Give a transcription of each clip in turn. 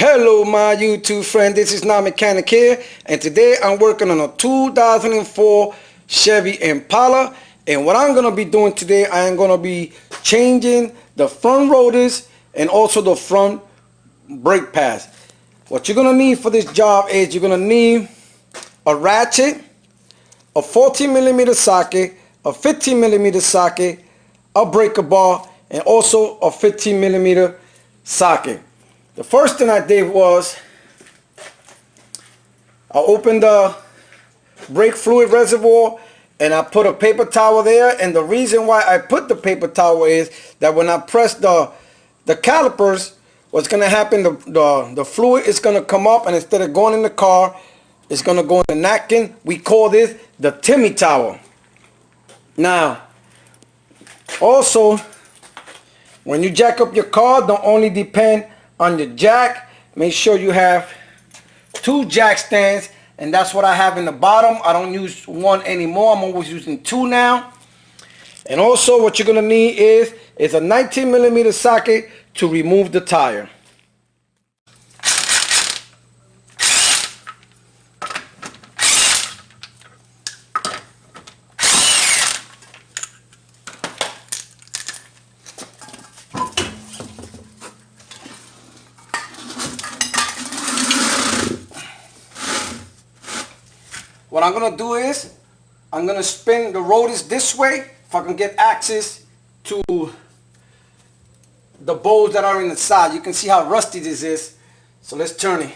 Hello my YouTube friend, this is Not Mechanic here, and today I'm working on a 2004 Chevy Impala. And what I'm going to be doing today, I am going to be changing the front rotors and also the front brake pads. What you're going to need for this job is you're going to need a ratchet, a 14mm socket, a 15mm socket, a breaker bar, and also a 15mm socket. The first thing I did was I opened the brake fluid reservoir and I put a paper towel there. And the reason why I put the paper towel is that when I press the calipers, what's going to happen, the fluid is going to come up, and instead of going in the car, it's going to go in the napkin. We call this the Timmy towel. Now, also, when you jack up your car, don't only depend on your jack. Make sure you have 2 jack stands, and that's what I have in the bottom. I don't use one anymore. I'm always using 2 now. And also what you're gonna need is a 19mm socket to remove the tire. What I'm going to do is, I'm going to spin the rotors this way if I can get access to the bolts that are in the side. You can see how rusty this is. So let's turn it.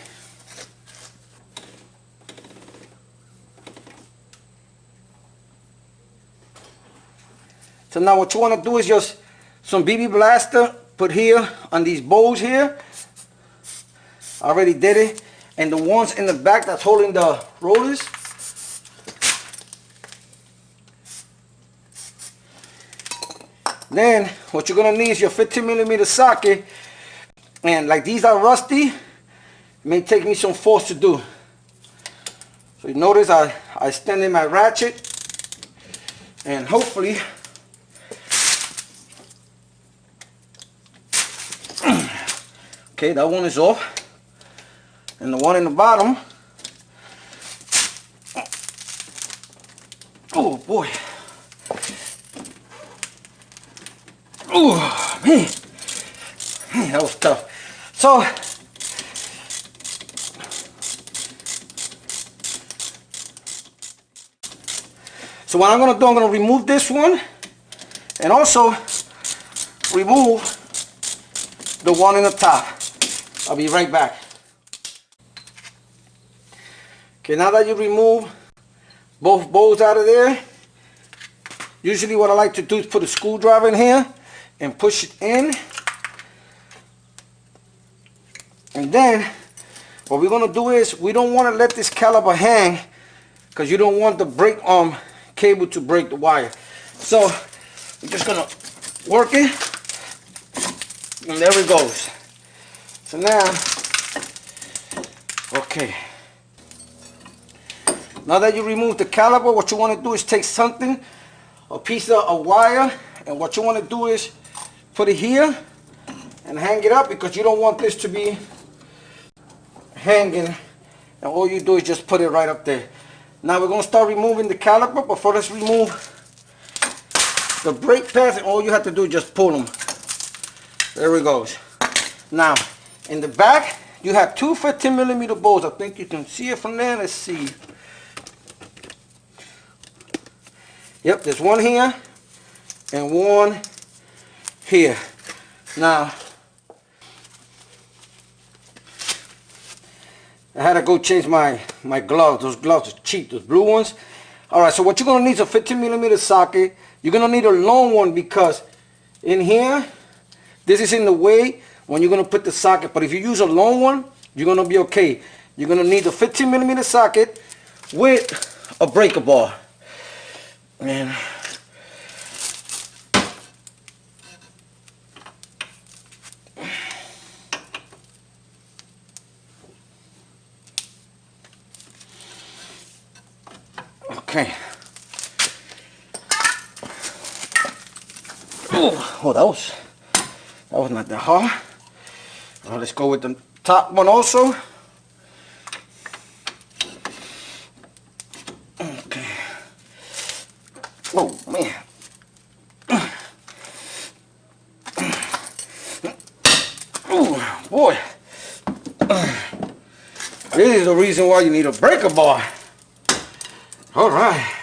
So now what you want to do is just some BB blaster, put here on these bolts here. I already did it. And the ones in the back that's holding the rotors, then what you're going to need is your 15mm socket. And like these are rusty, it may take me some force to do. So you notice I extended my ratchet, and hopefully okay, that one is off. And the one in the bottom, oh boy. Oh man, that was tough. So what I'm gonna do, I'm gonna remove this one and also remove the one in the top. I'll be right back. Okay, now that you remove both bolts out of there, usually what I like to do is put a screwdriver in here and push it in. And then what we're going to do is, we don't want to let this caliper hang because you don't want the brake arm cable to break the wire. So we're just going to work it, and there it goes. So now, okay. Now that you remove the caliper, what you want to do is take something, a piece of a wire, and what you want to do is put it here and hang it up, because you don't want this to be hanging, and all you do is just put it right up there. Now we're going to start removing the caliper, but first let's remove the brake pads, and all you have to do is just pull them. There it goes. Now in the back you have 2 15mm bolts. I think you can see it from there. Let's see. Yep, there's one here and one here. Now, I had to go change my gloves. Those gloves are cheap, those blue ones. Alright, so what you're going to need is a 15mm socket. You're going to need a long one, because in here, this is in the way when you're going to put the socket. But if you use a long one, you're going to be okay. You're going to need a 15mm socket with a breaker bar. Man. Okay. Oh, that was not that hard. Now let's go with the top one also. Okay. Oh man. Oh boy. This is the reason why you need a breaker bar. All right.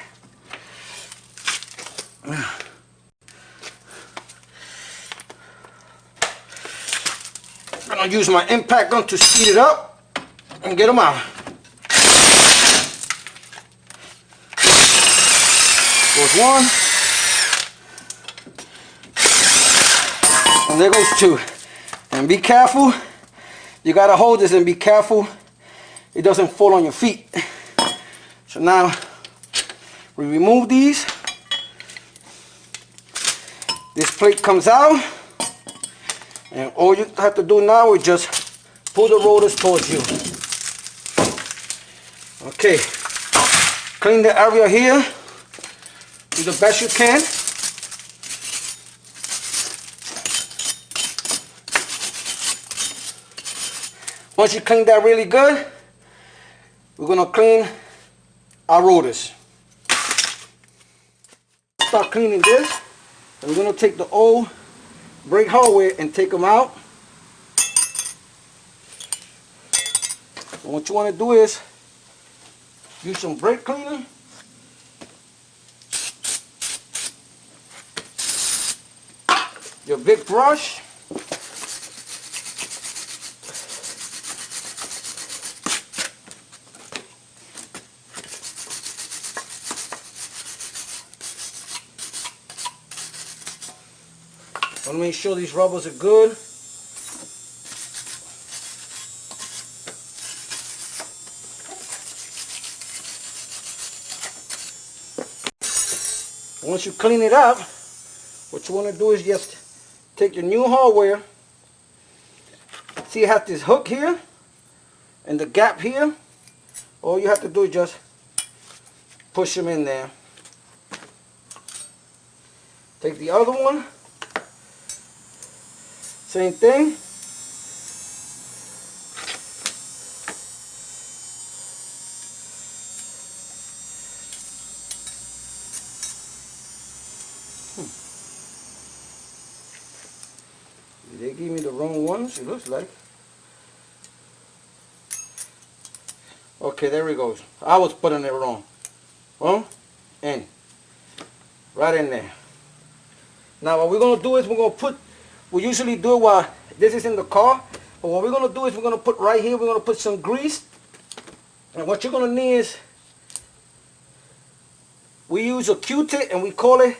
I'm gonna use my impact gun to speed it up and get them out. Goes one. And there goes two. And be careful. You gotta hold this and be careful it doesn't fall on your feet. So now we remove these. This plate comes out. And all you have to do now is just pull the rotors towards you. Okay. Clean the area here. Do the best you can. Once you clean that really good, we're going to clean our rotors. Start cleaning this. And we're going to take the old brake hardware and take them out. And what you want to do is use some brake cleaner. Your big brush. I want to make sure these rubbers are good. Once you clean it up, what you want to do is just take your new hardware. See, it has this hook here and the gap here. All you have to do is just push them in there. Take the other one. Same thing. They gave me the wrong ones, it looks like. Okay, there it goes. I was putting it wrong. Well, in. Right in there. Now what we're going to do is we're going to put, we usually do it while this is in the car. But what we're going to do is we're going to put right here, we're going to put some grease. And what you're going to need is, we use a Q-tip and we call it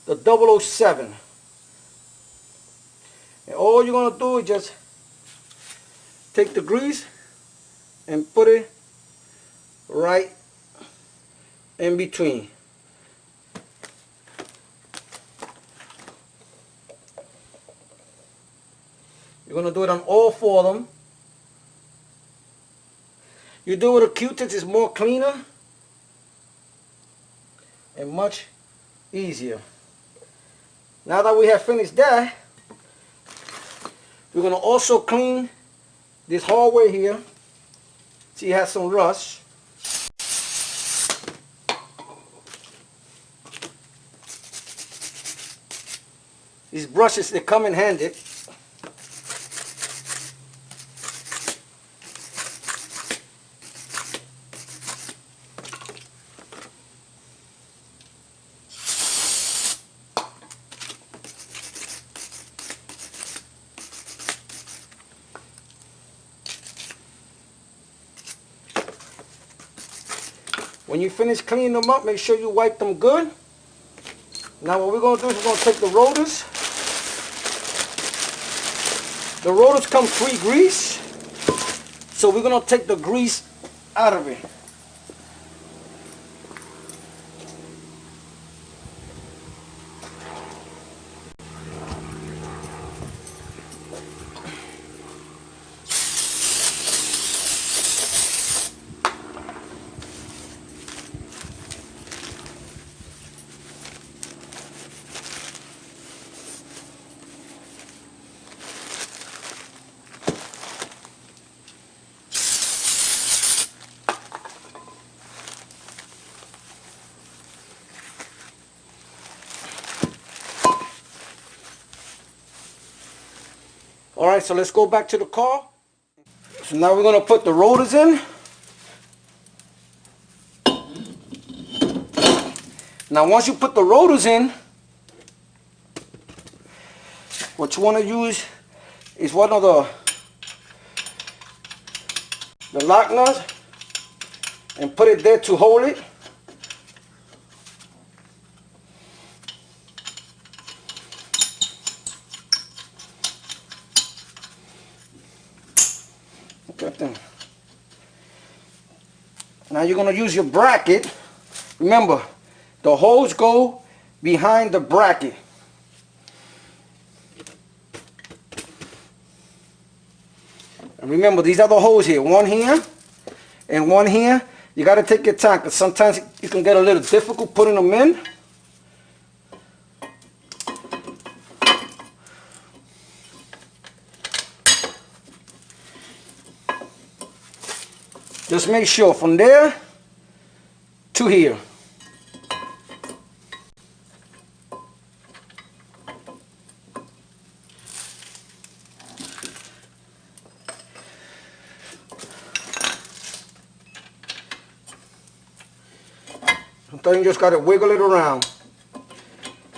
the 007. And all you're going to do is just take the grease and put it right in between. You're going to do it on all four of them. You do it with a Q-tip, it's more cleaner and much easier. Now that we have finished that, we're going to also clean this hallway here. See, it has some rust. These brushes, they come in handy. When you finish cleaning them up, make sure you wipe them good. Now what we're going to do is we're going to take the rotors. The rotors come pre-greased, so we're going to take the grease out of it. Alright, so let's go back to the car. So now we're going to put the rotors in. Now once you put the rotors in, what you want to use is one of the lock nuts and put it there to hold it. Okay. Now you're going to use your bracket. Remember, the holes go behind the bracket. And remember, these are the holes here. One here and one here. You got to take your time because sometimes you can get a little difficult putting them in. Just make sure from there to here. Sometimes you just got to wiggle it around.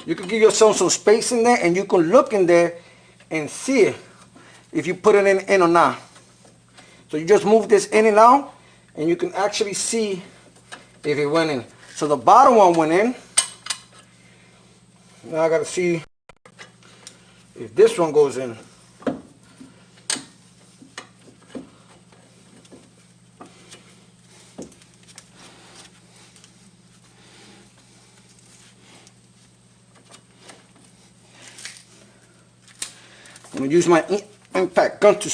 You can give yourself some space in there and you can look in there and see if you put it in or not. So you just move this in and out and you can actually see if it went in. So the bottom one went in. Now I got to see if this one goes in. I'm going to use my impact gun to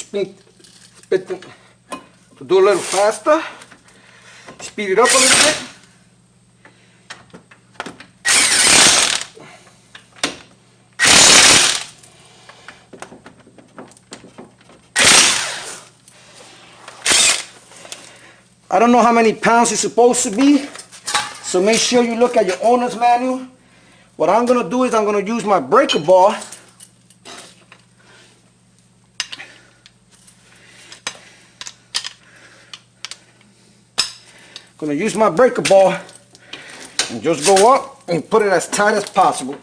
to do a little faster. Speed it up a little bit. I don't know how many pounds it's supposed to be, so make sure you look at your owner's manual. What I'm going to do is I'm going to use my breaker bar. Going to use my breaker bar and just go up and put it as tight as possible.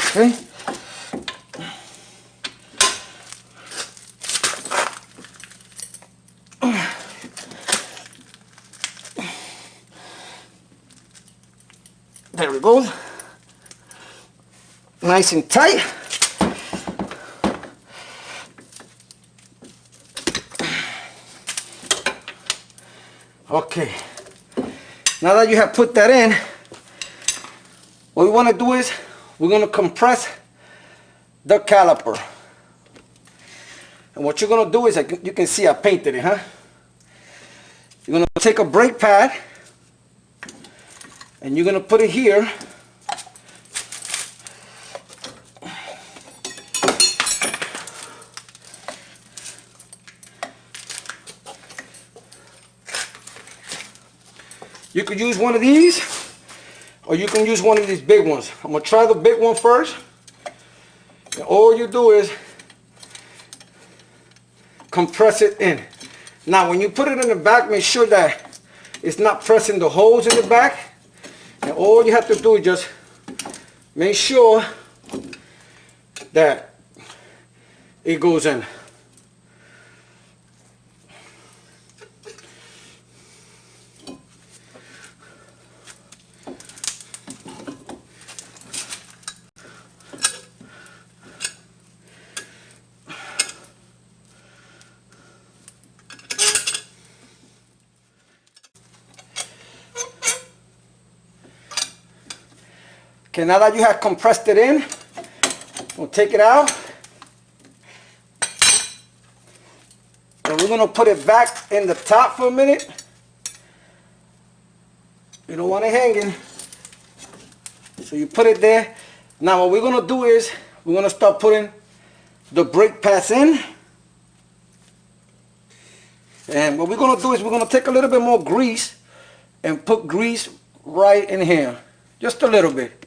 Okay. There we go. Nice and tight. Okay, now that you have put that in, what we want to do is we're going to compress the caliper. And what you're going to do is, you can see I painted it, huh? You're going to take a brake pad and you're going to put it here. You could use one of these, or you can use one of these big ones. I'm going to try the big one first. And all you do is compress it in. Now, when you put it in the back, make sure that it's not pressing the holes in the back. And all you have to do is just make sure that it goes in. Okay, now that you have compressed it in, we'll take it out. And we're going to put it back in the top for a minute. You don't want it hanging. So you put it there. Now what we're going to do is, we're going to start putting the brake pads in. And what we're going to do is, we're going to take a little bit more grease and put grease right in here. Just a little bit.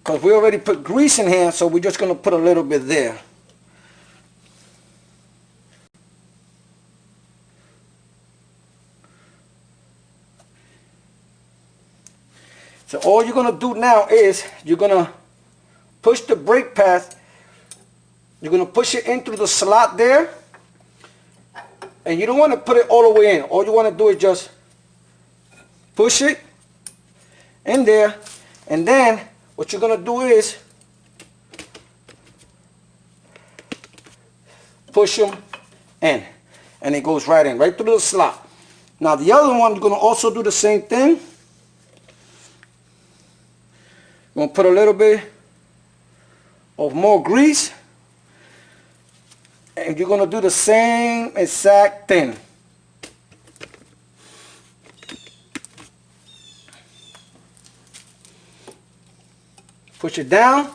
because we already put grease in here, so we're just going to put a little bit there. So all you're going to do now is you're going to push the brake pads. You're going to push it in through the slot there. And you don't want to put it all the way in. All you want to do is just push it in there. And then what you're going to do is push them in. And it goes right in, right through the slot. Now the other one, you're going to also do the same thing. You're going to put a little bit of more grease. And you're going to do the same exact thing. Push it down.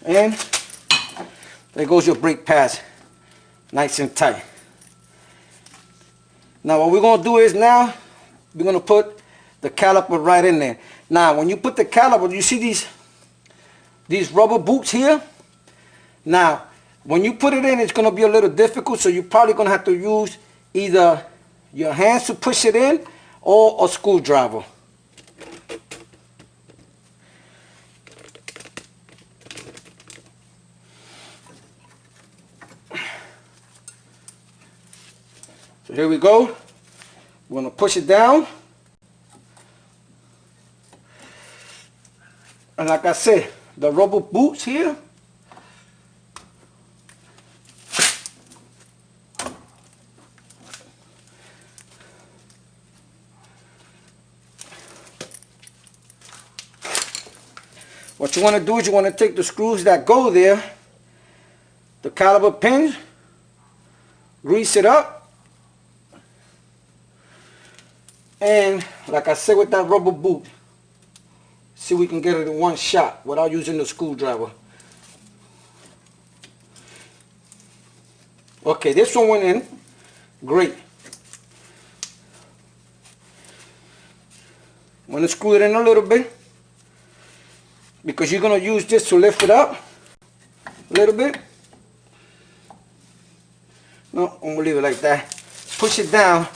And there goes your brake pads. Nice and tight. Now what we're going to do is now we're going to put the caliper right in there. Now when you put the caliper, you see these rubber boots here? Now when you put it in, it's going to be a little difficult, so you're probably going to have to use either your hands to push it in or a screwdriver. So here we go. We're going to push it down. And like I said, the rubber boots here, what you want to do is you want to take the screws that go there, the caliper pins, grease it up. And like I said with that rubber boot, see if we can get it in one shot without using the screwdriver. Okay, this one went in. Great. I'm going to screw it in a little bit because you're going to use this to lift it up a little bit. No, I'm going to leave it like that. Push it down.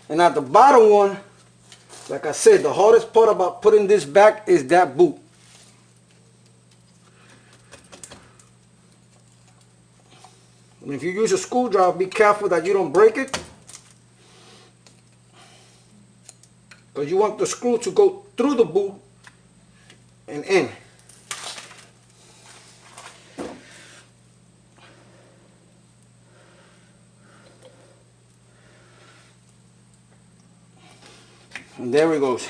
And at the bottom one, like I said, the hardest part about putting this back is that boot. And if you use a screwdriver, be careful that you don't break it, because you want the screw to go through the boot and in. And there it goes.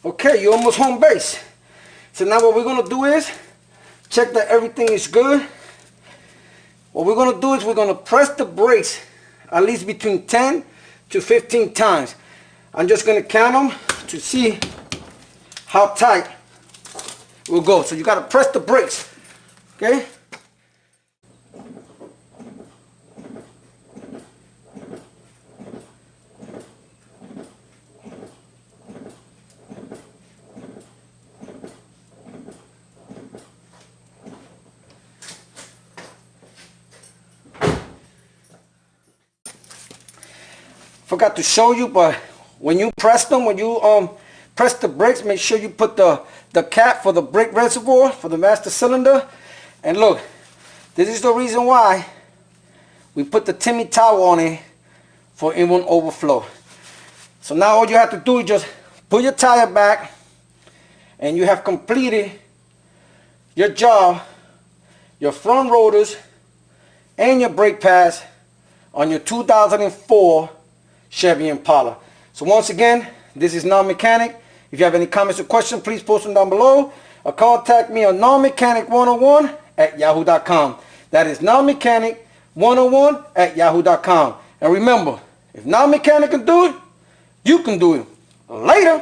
Okay, you're almost home base. So now what we're going to do is check that everything is good. What we're going to do is we're going to press the brakes at least between 10 to 15 times. I'm just going to count them to see how tight we'll go. So you got to press the brakes. Okay? Forgot to show you, but when you press them, when you press the brakes, make sure you put the cap for the brake reservoir for the master cylinder. And look, this is the reason why we put the Timmy towel on it for it won't overflow. So now all you have to do is just put your tire back, and you have completed your job, your front rotors and your brake pads on your 2004 Chevy Impala. So once again, this is Non-Mechanic. If you have any comments or questions, please post them down below, or contact me on nonmechanic101@yahoo.com. That is nonmechanic101@yahoo.com. And remember, if Non-Mechanic can do it, you can do it. Later.